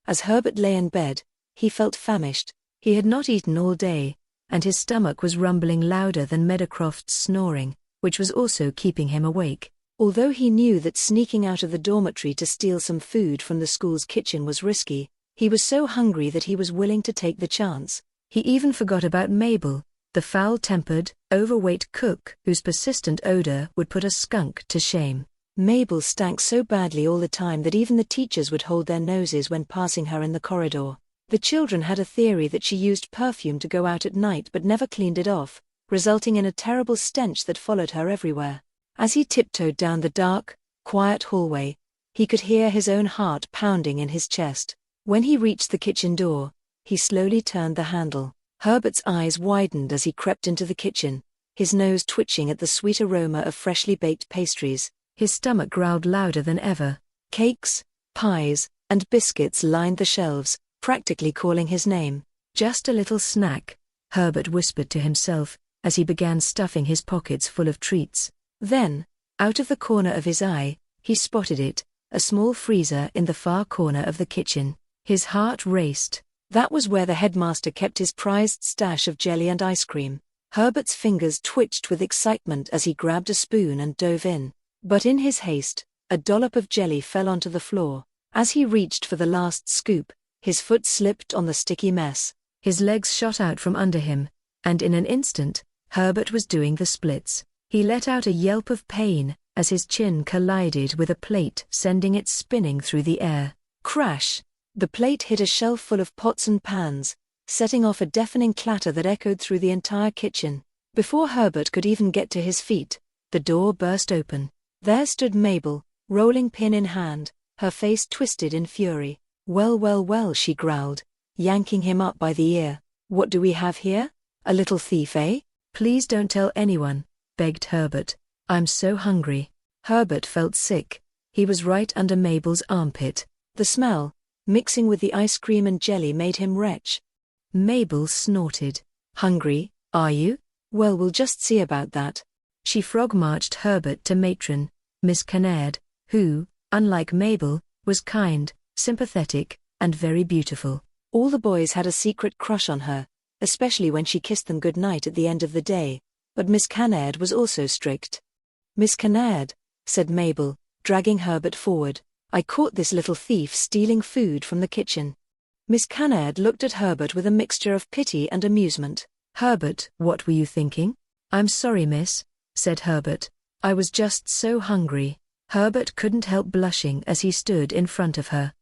As Herbert lay in bed, he felt famished. He had not eaten all day, and his stomach was rumbling louder than Meadowcroft's snoring, which was also keeping him awake. Although he knew that sneaking out of the dormitory to steal some food from the school's kitchen was risky, he was so hungry that he was willing to take the chance. He even forgot about Mabel, the foul-tempered, overweight cook whose persistent odor would put a skunk to shame. Mabel stank so badly all the time that even the teachers would hold their noses when passing her in the corridor. The children had a theory that she used perfume to go out at night but never cleaned it off, resulting in a terrible stench that followed her everywhere. As he tiptoed down the dark, quiet hallway, he could hear his own heart pounding in his chest. When he reached the kitchen door, he slowly turned the handle. Herbert's eyes widened as he crept into the kitchen, his nose twitching at the sweet aroma of freshly baked pastries. His stomach growled louder than ever. Cakes, pies, and biscuits lined the shelves, practically calling his name. Just a little snack, Herbert whispered to himself, as he began stuffing his pockets full of treats. Then, out of the corner of his eye, he spotted it, a small freezer in the far corner of the kitchen. His heart raced. That was where the headmaster kept his prized stash of jelly and ice cream. Herbert's fingers twitched with excitement as he grabbed a spoon and dove in. But in his haste, a dollop of jelly fell onto the floor. As he reached for the last scoop, his foot slipped on the sticky mess. His legs shot out from under him, and in an instant, Herbert was doing the splits. He let out a yelp of pain as his chin collided with a plate, sending it spinning through the air. Crash! The plate hit a shelf full of pots and pans, setting off a deafening clatter that echoed through the entire kitchen. Before Herbert could even get to his feet, the door burst open. There stood Mabel, rolling pin in hand, her face twisted in fury. "Well, well, well," she growled, yanking him up by the ear. "What do we have here? A little thief, eh?" "Please don't tell anyone," begged Herbert. "I'm so hungry." Herbert felt sick. He was right under Mabel's armpit. The smell, mixing with the ice cream and jelly, made him retch. Mabel snorted. "Hungry, are you? Well, we'll just see about that." She frog-marched Herbert to matron, Miss Kinnaird, who, unlike Mabel, was kind, sympathetic, and very beautiful. All the boys had a secret crush on her, especially when she kissed them goodnight at the end of the day, but Miss Kinnaird was also strict. "Miss Kinnaird," said Mabel, dragging Herbert forward, "I caught this little thief stealing food from the kitchen." Miss Kinnaird looked at Herbert with a mixture of pity and amusement. "Herbert, what were you thinking?" "I'm sorry, miss," said Herbert. "I was just so hungry." Herbert couldn't help blushing as he stood in front of her.